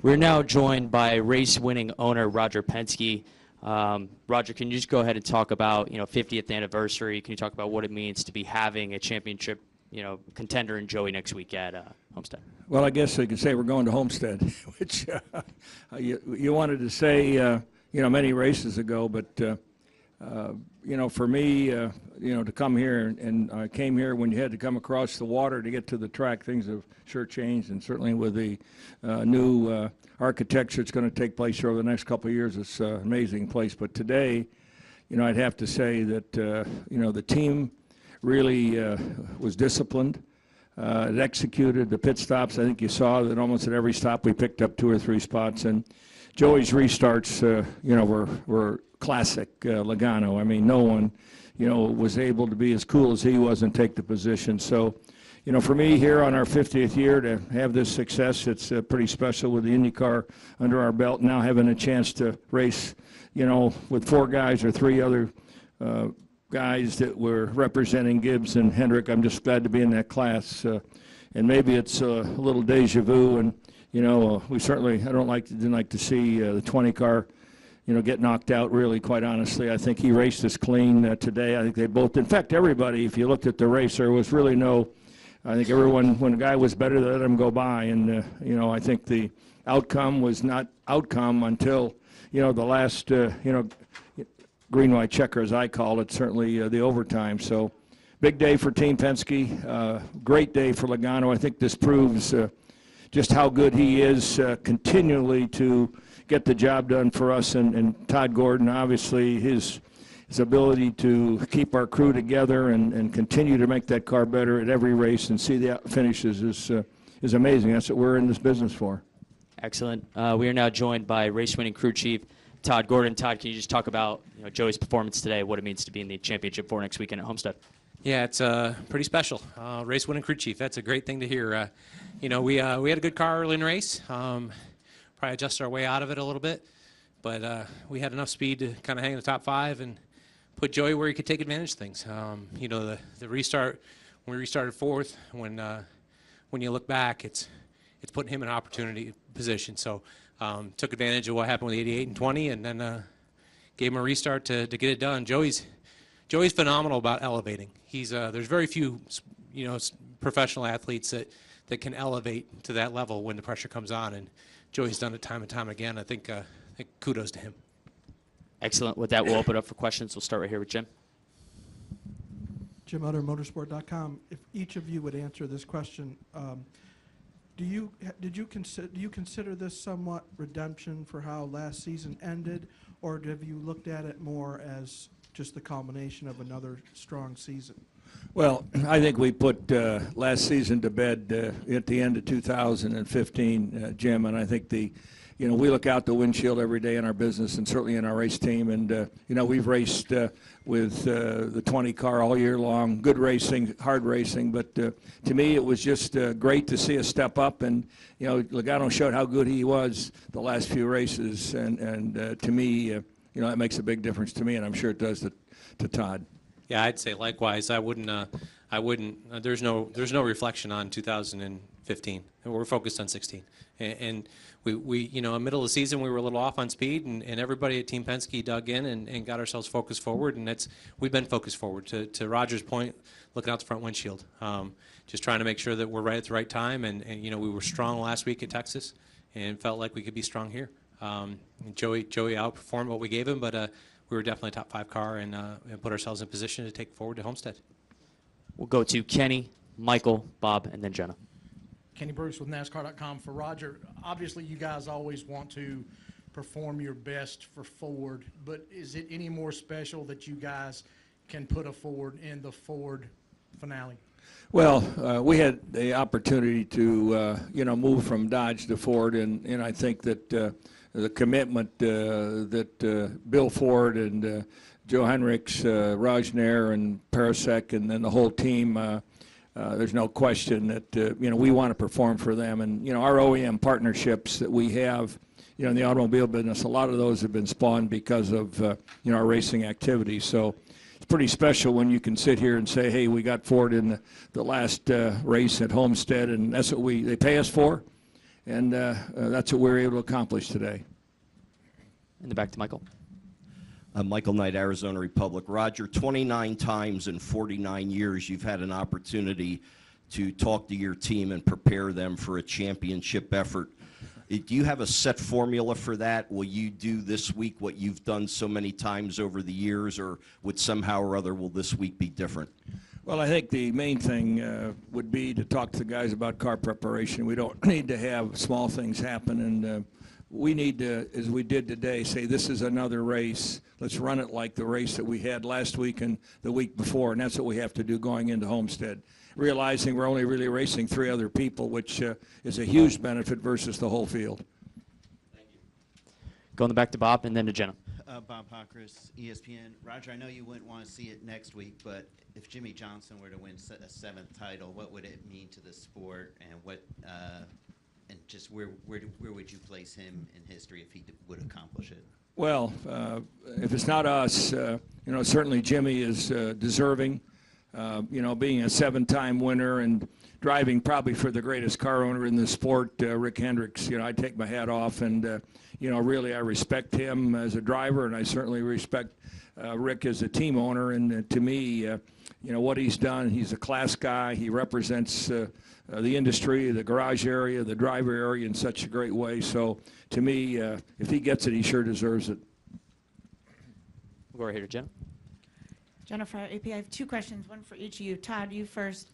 We're now joined by race-winning owner Roger Penske. Roger, can you just go ahead and talk about, 50th anniversary? Can you talk about what it means to be having a championship, contender in Joey next week at Homestead? Well, I guess I could say we're going to Homestead, which you wanted to say, many races ago, but for me, to come here, and I came here when you had to come across the water to get to the track. Things have sure changed, and certainly with the new architecture that's going to take place over the next couple of years, it's an amazing place. But today, I'd have to say that, the team really was disciplined. It executed the pit stops. I think you saw that almost at every stop we picked up 2 or 3 spots, and Joey's restarts, were classic Logano. I mean, no one, was able to be as cool as he was and take the position. So, for me here on our 50th year to have this success, it's pretty special with the IndyCar under our belt. Now having a chance to race, with 4 guys or 3 other guys that were representing Gibbs and Hendrick. I'm just glad to be in that class. And maybe it's a little deja vu, and we certainly didn't like to see the 20 car get knocked out, really, quite honestly. I think he raced as clean today. I think they both, in fact, everybody, if you looked at the race, there was really I think everyone, when a guy was better, they let him go by. And, I think the outcome was not outcome until, the last, green, white checker, as I call it, certainly the overtime. So big day for Team Penske, great day for Logano. I think this proves just how good he is continually to get the job done for us, and Todd Gordon, obviously his ability to keep our crew together and continue to make that car better at every race and see the finishes is amazing. That's what we're in this business for. Excellent. We are now joined by race-winning crew chief Todd Gordon. Todd, can you just talk about Joey's performance today, what it means to be in the championship for next weekend at Homestead? Yeah, it's pretty special. Race-winning crew chief, that's a great thing to hear. We had a good car early in the race. Probably adjusted our way out of it a little bit, but we had enough speed to kind of hang in the top 5 and put Joey where he could take advantage of things. The restart, when we restarted 4th, when you look back, it's putting him in an opportunity position. So took advantage of what happened with 88 and 20, and then gave him a restart to get it done. Joey's phenomenal about elevating. There's very few professional athletes that can elevate to that level when the pressure comes on, and Joey's done it time and time again. I think kudos to him. Excellent. With that, we'll open up for questions. We'll start right here with Jim. Jim Utter, motorsport.com. If each of you would answer this question, do you consider this somewhat redemption for how last season ended, or have you looked at it more as just the culmination of another strong season? Well, I think we put last season to bed at the end of 2015, Jim, and I think we look out the windshield every day in our business and certainly in our race team, and we've raced with the 20 car all year long. Good racing, hard racing, but to me it was just great to see us step up, and Logano showed how good he was the last few races, and to me, that makes a big difference to me, and I'm sure it does to Todd. Yeah, I'd say likewise. I wouldn't. There's no reflection on 2015. We're focused on 16. And we in the middle of the season, we were a little off on speed, and everybody at Team Penske dug in and got ourselves focused forward. And we've been focused forward. To Roger's point, looking out the front windshield, just trying to make sure that we're right at the right time. And we were strong last week at Texas, and felt like we could be strong here. Joey outperformed what we gave him, but we were definitely a top 5 car and put ourselves in position to take forward to Homestead. We'll go to Kenny, Michael, Bob, and then Jenna. Kenny Bruce with NASCAR.com. For Roger, obviously you guys always want to perform your best for Ford, but is it any more special that you guys can put a Ford in the Ford finale? Well, we had the opportunity to, move from Dodge to Ford, and I think that the commitment that Bill Ford and Joe Henricks, Rajner, and Parasek, and then the whole team, there's no question that, we want to perform for them. And, our OEM partnerships that we have, in the automobile business, a lot of those have been spawned because of, our racing activities. So it's pretty special when you can sit here and say, hey, we got Ford in the last race at Homestead, and that's what they pay us for. and that's what we were able to accomplish today. In the back to Michael. Michael Knight, Arizona Republic. Roger, 29 times in 49 years you've had an opportunity to talk to your team and prepare them for a championship effort. Do you have a set formula for that? Will you do this week what you've done so many times over the years, or would somehow or other will this week be different? Well, I think the main thing would be to talk to the guys about car preparation. We don't need to have small things happen, and we need to, as we did today, say this is another race. Let's run it like the race that we had last week and the week before, and that's what we have to do going into Homestead, realizing we're only really racing 3 other people, which is a huge benefit versus the whole field. Thank you. Going back to Bob and then to Jenna. Bob Hockris, ESPN. Roger, I know you wouldn't want to see it next week, but if Jimmy Johnson were to win a 7th title, what would it mean to the sport, and what, and just where would you place him in history if he would accomplish it? Well, if it's not us, you know, certainly Jimmy is deserving. You know, being a 7-time winner and driving probably for the greatest car owner in the sport, Rick Hendricks, you know, I take my hat off, and, you know, really I respect him as a driver, and I certainly respect Rick as a team owner. And to me, you know, what he's done, he's a class guy. He represents the industry, the garage area, the driver area in such a great way. So to me, if he gets it, he sure deserves it. We'll go right here to Jenna. Jennifer, AP, I have 2 questions, one for each of you. Todd, you first.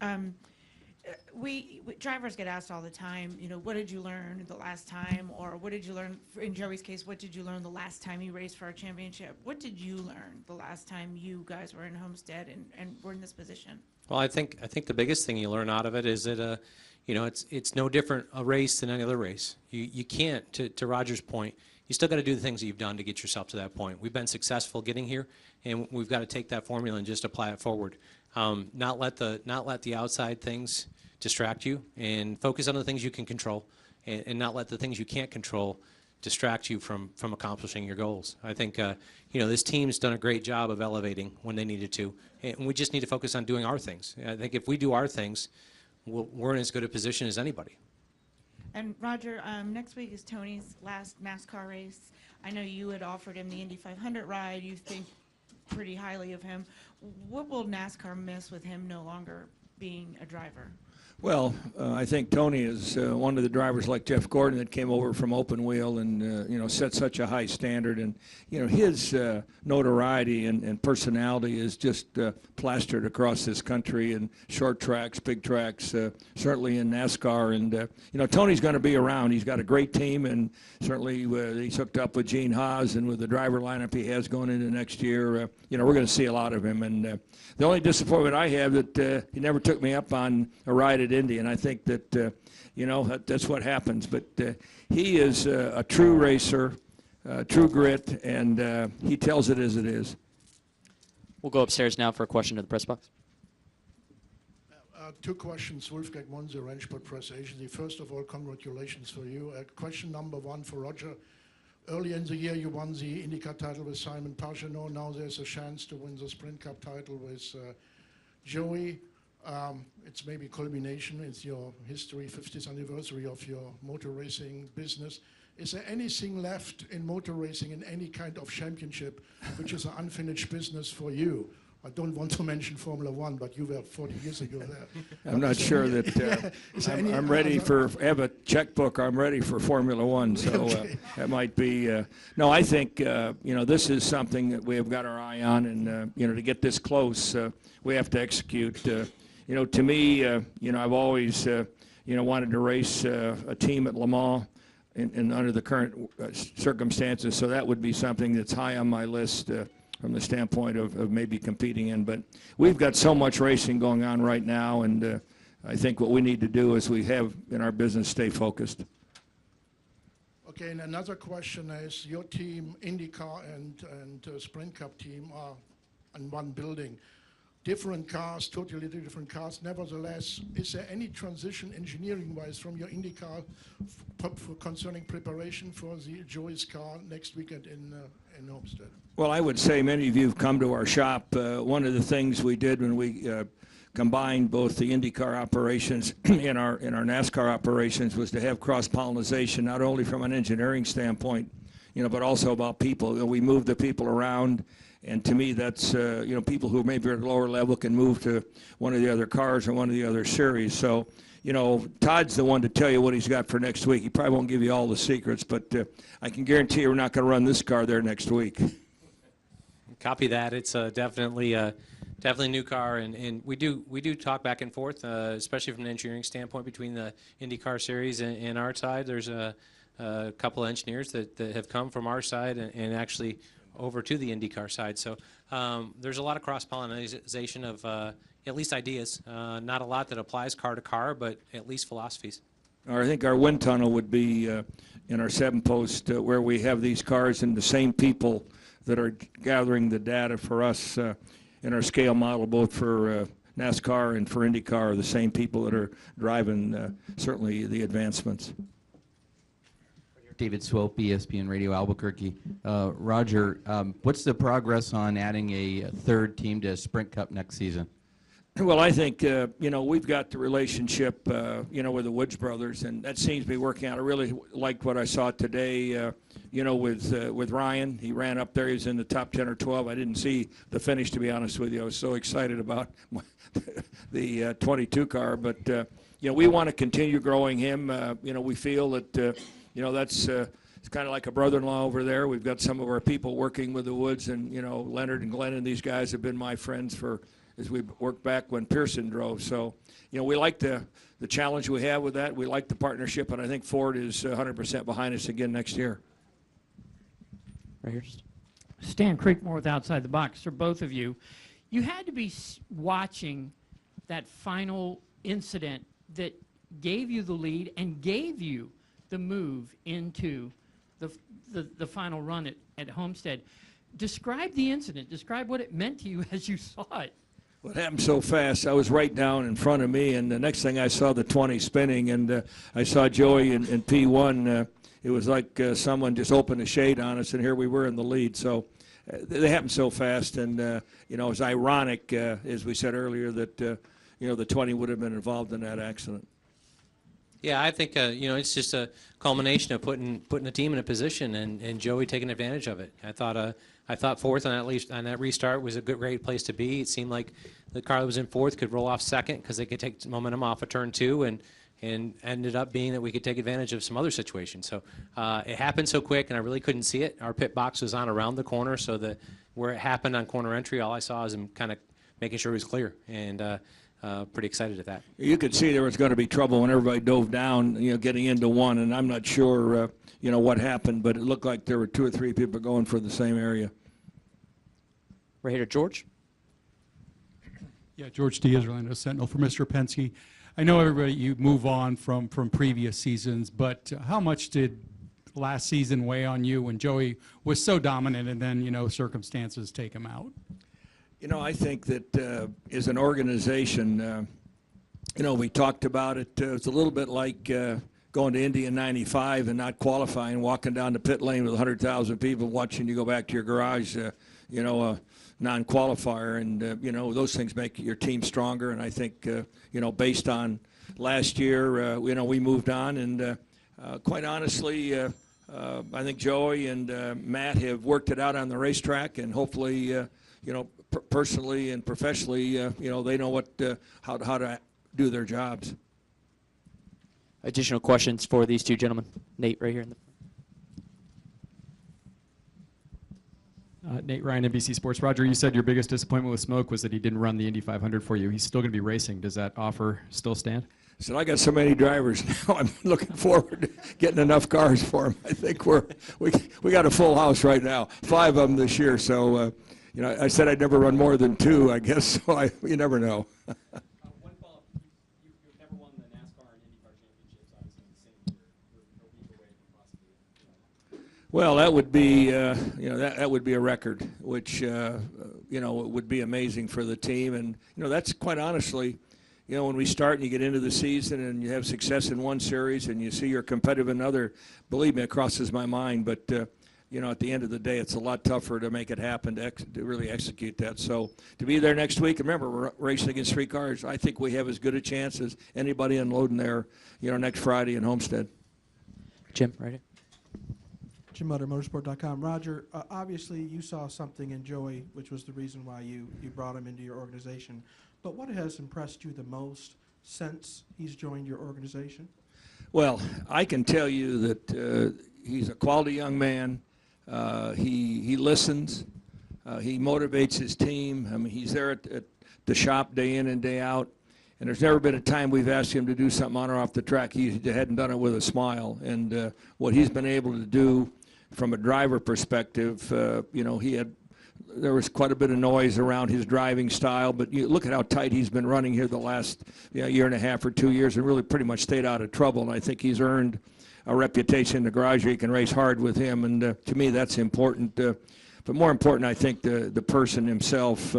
We drivers get asked all the time, you know, what did you learn the last time, or what did you learn, in Joey's case, what did you learn the last time you raced for a championship? What did you learn the last time you guys were in Homestead and were in this position? Well, I think the biggest thing you learn out of it is that, you know, it's no different a race than any other race. You can't, to Roger's point, you still got to do the things that you've done to get yourself to that point. We've been successful getting here, and we've got to take that formula and just apply it forward. Not let the outside things distract you, and focus on the things you can control, and not let the things you can't control distract you from accomplishing your goals. I think you know, this team's done a great job of elevating when they needed to, and we just need to focus on doing our things. I think if we do our things, we're in as good a position as anybody. And Roger, next week is Tony's last NASCAR race. I know you had offered him the Indy 500 ride. You think pretty highly of him. What will NASCAR miss with him no longer being a driver? Well, I think Tony is one of the drivers like Jeff Gordon that came over from open wheel and, you know, set such a high standard. And, you know, his notoriety and personality is just plastered across this country in short tracks, big tracks, certainly in NASCAR. And, you know, Tony's going to be around. He's got a great team, and certainly he's hooked up with Gene Haas, and with the driver lineup he has going into next year, you know, we're going to see a lot of him. And the only disappointment I have that he never took me up on a ride at Indy, and I think that, you know, that's what happens. But he is a true racer, true grit, and he tells it as it is. We'll go upstairs now for a question to the press box. 2 questions. Wolfgang Monse, Rennsport Press Agency. First of all, congratulations for you. Question number 1 for Roger. Early in the year, you won the IndyCar title with Simon Pagenaud. Now there's a chance to win the Sprint Cup title with Joey. It's maybe culmination. It's your history, 50th anniversary of your motor racing business. Is there anything left in motor racing in any kind of championship which is an unfinished business for you? I don't want to mention Formula One, but you were 40 years ago there. I'm not sure that I'm ready for, have a checkbook, I'm ready for Formula One, so that might be, no, I think, you know, this is something that we have got our eye on, and, you know, to get this close, we have to execute. You know, to me, you know, I've always, you know, wanted to race a team at Le Mans in under the current circumstances, so that would be something that's high on my list from the standpoint of maybe competing in. But we've got so much racing going on right now, and I think what we need to do is we have in our business stay focused. Okay, and another question is, your team, IndyCar and Sprint Cup team, are in one building. Different cars, totally different cars. Nevertheless, is there any transition engineering-wise from your IndyCar concerning preparation for the Joey's car next weekend in Homestead? Well, I would say many of you have come to our shop. One of the things we did when we combined both the IndyCar operations and our NASCAR operations was to have cross-pollination, not only from an engineering standpoint, but also about people. We move the people around, and to me that's, people who maybe are at a lower level can move to one of the other cars or one of the other series. So, Todd's the one to tell you what he's got for next week. He probably won't give you all the secrets, but I can guarantee you we're not going to run this car there next week. Copy that. It's definitely a new car, and we do talk back and forth, especially from an engineering standpoint between the IndyCar series and our side. There's a couple of engineers that have come from our side and actually over to the IndyCar side. So there's a lot of cross-pollination of at least ideas. Not a lot that applies car to car, but at least philosophies. I think our wind tunnel would be in our 7-post where we have these cars and the same people that are gathering the data for us in our scale model, both for NASCAR and for IndyCar, are the same people that are driving certainly the advancements. David Swope, ESPN Radio Albuquerque. Roger, what's the progress on adding a third team to Sprint Cup next season? Well, I think, we've got the relationship, with the Woods brothers, and that seems to be working out. I really liked what I saw today, with Ryan. He ran up there. He was in the top 10 or 12. I didn't see the finish, to be honest with you. I was so excited about the 22 car. But, we want to continue growing him. We feel that, that's it's kind of like a brother-in-law over there. We've got some of our people working with the Woods, and, Leonard and Glenn and these guys have been my friends as we worked back when Pearson drove. So, we like the challenge we have with that. We like the partnership, and I think Ford is 100% behind us again next year. Right here. Stan Creekmore with Outside the Box. For both of you, you had to be watching that final incident that gave you the lead and gave you the move into the final run at Homestead. Describe the incident. Describe what it meant to you as you saw it. Well, it happened so fast. I was right down in front of me, and the next thing I saw the 20 spinning, and I saw Joey in P1. It was like someone just opened a shade on us, and here we were in the lead. So they happened so fast, and it was ironic, as we said earlier, that the 20 would have been involved in that accident. Yeah, I think it's just a culmination of putting the team in a position and Joey taking advantage of it. I thought fourth on that restart was a great place to be. It seemed like the car that was in fourth could roll off second because they could take momentum off of turn 2, and ended up being that we could take advantage of some other situations. So it happened so quick, and I really couldn't see it. Our pit box was on around the corner, so that where it happened on corner entry, all I saw was him kind of making sure it was clear, and pretty excited at that. You could see there was going to be trouble when everybody dove down, getting into one, and I'm not sure, what happened, but it looked like there were 2 or 3 people going for the same area. Right here, George. Yeah, George Diaz, Orlando Sentinel for Mr. Penske. I know everybody, you move on from previous seasons, but how much did last season weigh on you when Joey was so dominant and then, circumstances take him out? I think that as an organization, we talked about it. It's a little bit like going to Indy in '95 and not qualifying, walking down the pit lane with 100,000 people watching you go back to your garage, a non-qualifier. And, those things make your team stronger. And I think, based on last year, we moved on. And quite honestly, I think Joey and Matt have worked it out on the racetrack. And hopefully, personally and professionally, they know how to do their jobs. Additional questions for these two gentlemen. Nate, right here in the Nate Ryan, NBC Sports. Roger, you said your biggest disappointment with Smoke was that he didn't run the Indy 500 for you. He's still going to be racing. Does that offer still stand? So I got so many drivers now. I'm looking forward to getting enough cars for him. I think we got a full house right now, 5 of them this year. So I said I'd never run more than 2. I guess so. You never know. One follow-up. You've never won the NASCAR and IndyCar championships, obviously, in the same year. You're a week away from possibly. Well, that would be that would be a record, which would be amazing for the team. And that's quite honestly, when we start and you get into the season and you have success in one series and you see you're competitive in another, believe me, it crosses my mind. But at the end of the day, it's a lot tougher to make it happen, to really execute that. So to be there next week, remember, we're racing against 3 cars. I think we have as good a chance as anybody unloading there, next Friday in Homestead. Jim, right here. Jim Mutter, motorsport.com. Roger, obviously you saw something in Joey, which was the reason why you brought him into your organization. But what has impressed you the most since he's joined your organization? Well, I can tell you that he's a quality young man. He listens. He motivates his team. I mean, he's there at the shop day in and day out. And there's never been a time we've asked him to do something on or off the track. He hadn't done it with a smile. And what he's been able to do from a driver perspective, there was quite a bit of noise around his driving style, but you look at how tight he's been running here the last year and a half or 2 years and really pretty much stayed out of trouble. And I think he's earned a reputation in the garage where you can race hard with him. And to me, that's important. But more important, I think the person himself,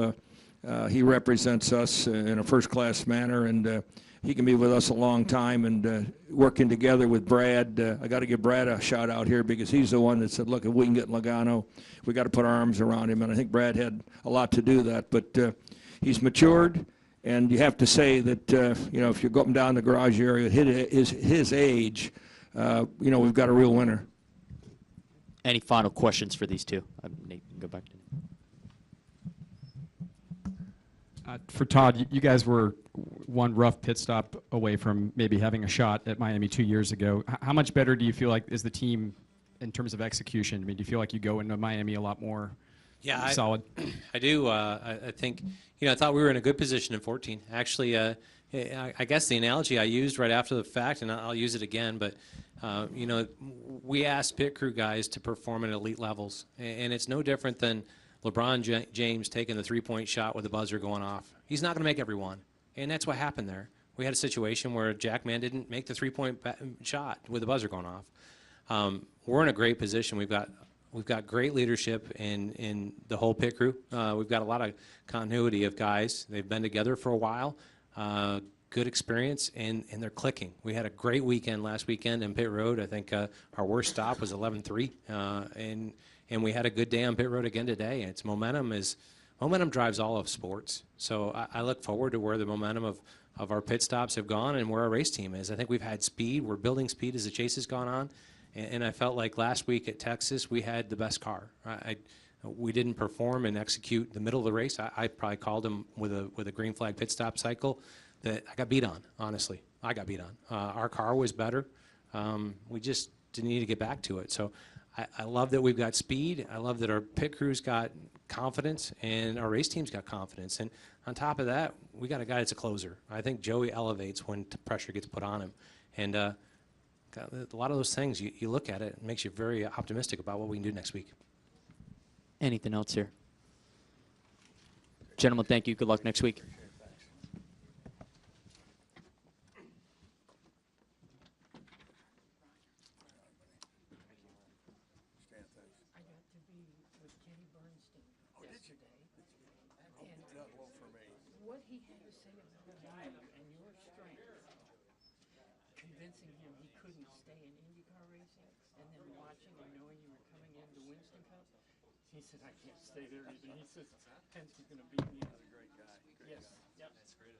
he represents us in a first-class manner, and he can be with us a long time. And working together with Brad, I got to give Brad a shout out here because he's the one that said, look, if we can get Logano, we got to put our arms around him. And I think Brad had a lot to do that. But he's matured, and you have to say that if you're going down the garage area at his age, we've got a real winner. Any final questions for these two? Nate, go back to Nate. For Todd, you guys were one rough pit stop away from maybe having a shot at Miami 2 years ago. How much better do you feel like is the team in terms of execution? I mean, do you feel like you go into Miami a lot more solid? I do. I think, I thought we were in a good position in 14. Actually, I guess the analogy I used right after the fact, and I'll use it again, but, we asked pit crew guys to perform at elite levels. And it's no different than LeBron James taking the three-point shot with the buzzer going off. He's not going to make every one. And that's what happened there. We had a situation where Jack Mann didn't make the three-point shot with the buzzer going off. We're in a great position. We've got great leadership in the whole pit crew. We've got a lot of continuity of guys. They've been together for a while. Good experience, and they're clicking. We had a great weekend last weekend in pit road. I think our worst stop was 11-3, and we had a good day on pit road again today. It's momentum drives all of sports. So I look forward to where the momentum of our pit stops have gone and where our race team is. I think we've had speed. We're building speed as the chase has gone on, and I felt like last week at Texas we had the best car. We didn't perform and execute the middle of the race. I probably called him with a green flag pit stop cycle that I got beat on, honestly. I got beat on. Our car was better. We just didn't need to get back to it. So I love that we've got speed. I love that our pit crew's got confidence and our race team's got confidence. And on top of that, we got a guy that's a closer. I think Joey elevates when pressure gets put on him. And a lot of those things, you look at it, it makes you very optimistic about what we can do next week. Anything else here? Gentlemen, thank you. Good luck next week. What he had to say about you and your strength, convincing him he couldn't stay in IndyCar racing, and then watching and knowing you were coming into Winston Cup, he said, I can't stay there even. He says, Penske's going to beat me. He's a great guy. Yes. Yep. That's great.